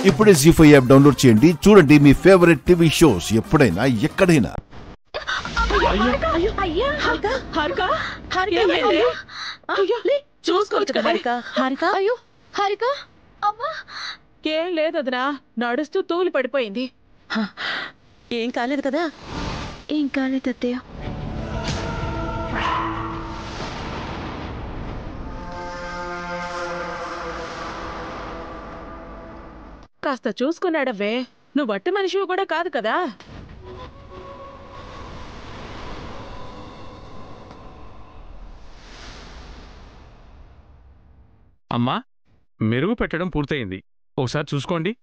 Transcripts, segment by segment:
ఇప్పుడే జీ5 app download చేయండి. చూడండి మీ ఫేవరెట్ టీవీ షోస్ ఎప్పుడైనా ఎక్కడైనా. ఏం లేదదనా, నడుస్తూ తూలి పడిపోయింది. ఏం కాలేదు కదా? ఏం కాలేదు అత్తయ్య. కాస్త చూసుకున్నాడవ్వే, నువ్వు వట్టి మనిషివి కూడా కాదు కదా. అమ్మా, మెరుగు పెట్టడం పూర్తయింది, ఒకసారి చూసుకోండి.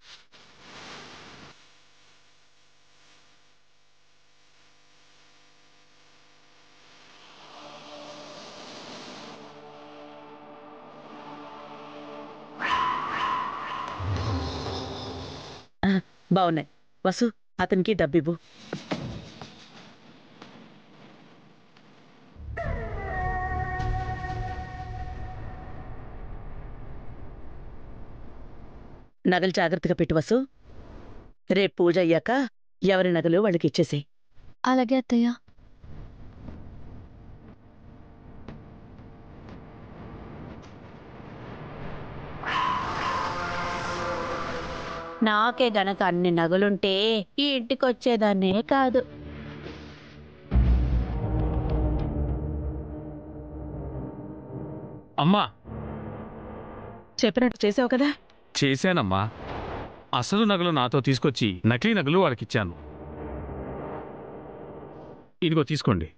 బాగున్నాయి. వసు, అతనికి డబ్బివ్వు. నగలు జాగ్రత్తగా పెట్టు వసు. రేపు పూజ అయ్యాక ఎవరి నగలు వాళ్ళకి ఇచ్చేసేయ్. అలాగే అత్తయ్య. నాకే గనక అన్ని నగలుంటే ఈ ఇంటికొచ్చేదాన్నే కాదు. అమ్మా, చెప్పినట్టు చేసావు కదా? చేశానమ్మా. అసలు నగలు నాతో తీసుకొచ్చి నకిలీ నగలు వాళ్ళకిచ్చాను. ఇదిగో తీసుకోండి.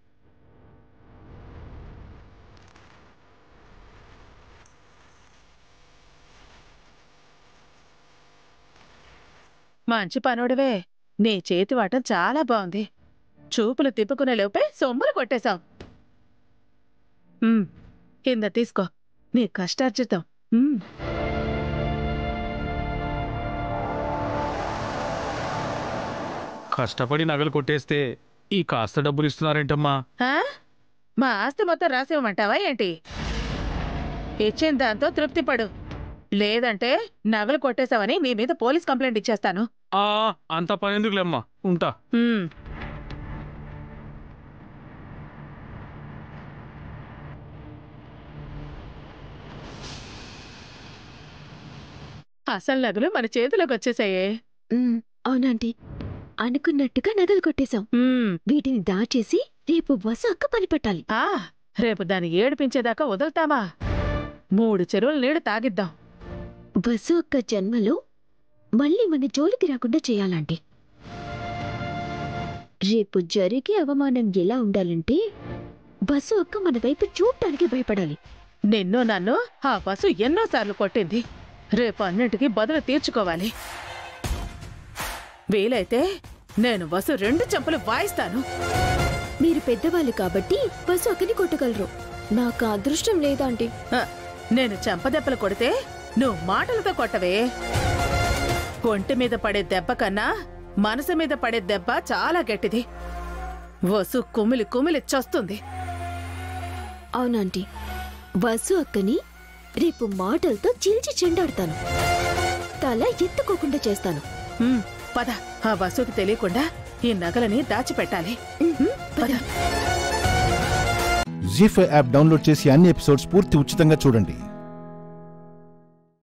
మంచి పనుడివే, నీ చేతి వాటం చాలా బాగుంది. చూపులు తిప్పుకునే లోపే సొమ్ములు కొట్టేశాం. కింద తీసుకో, నీ కష్టార్జితం. కష్టపడి నగలు కొట్టేస్తే ఈ కాస్త డబ్బులు ఇస్తున్నారేంటమ్మా? మా ఆస్తి మొత్తం రాసివ్వమంటావా ఏంటి? ఇచ్చిన దాంతో తృప్తి పడు, లేదంటే నగలు కొట్టేశావని నీ మీద పోలీస్ కంప్లైంట్ ఇచ్చేస్తాను. అంత పని ఎందుకులేమ్మా, ఉంటా. అసలు నగలు మన చేతిలోకి వచ్చేసాయే. అవునంటీ, అనుకున్నట్టుగా నగలు కొట్టేశాం. వీటిని దాచేసి రేపు వసు అక్క పని పెట్టాలి. రేపు దాన్ని ఏడిపించేదాకా వదులుతామా? 3 చెరువుల నీళ్లు తాగిద్దాం. వసు అక్క జన్మలో మళ్ళీ మన జోలికి రాకుండా చేయాలంటే రేపు జరిగే అవమానం ఎలా ఉండాలంటే వసు అక్క మన వైపు చూడటానికి భయపడాలి. నిన్ను నన్ను ఆ వసు ఎన్నోసార్లు కొట్టింది. రేపు అన్నింటికి బదులు తీర్చుకోవాలి. వీలైతే నేను వసు 2 చెంపలు వాయిస్తాను. మీరు పెద్దవాళ్ళు కాబట్టి వసు అక్కని కొట్టగలరు. నాకు అదృష్టం లేదాంటీ. నేను చెంపదెబ్బలు కొడితే నువ్వు మాటలతో కొట్టవే. ఒంటి మీద పడే దెబ్బ కన్నా మనసు మీద పడే దెబ్బ చాలా గట్టిది. వసు కుమిలి కుమిలి చస్తుంది. అవునంటీ, వసు అక్కని రేపు మాటలతో చీల్చి చెండాడతాను. తల ఎత్తుకోకుండా చేస్తాను. పద, ఆ వసుకి తెలియకుండా ఈ నగలని దాచిపెట్టాలి. పద. జీ5 యాప్ డౌన్లోడ్ చేసి అన్ని ఎపిసోడ్స్ పూర్తి ఉచితంగా చూడండి.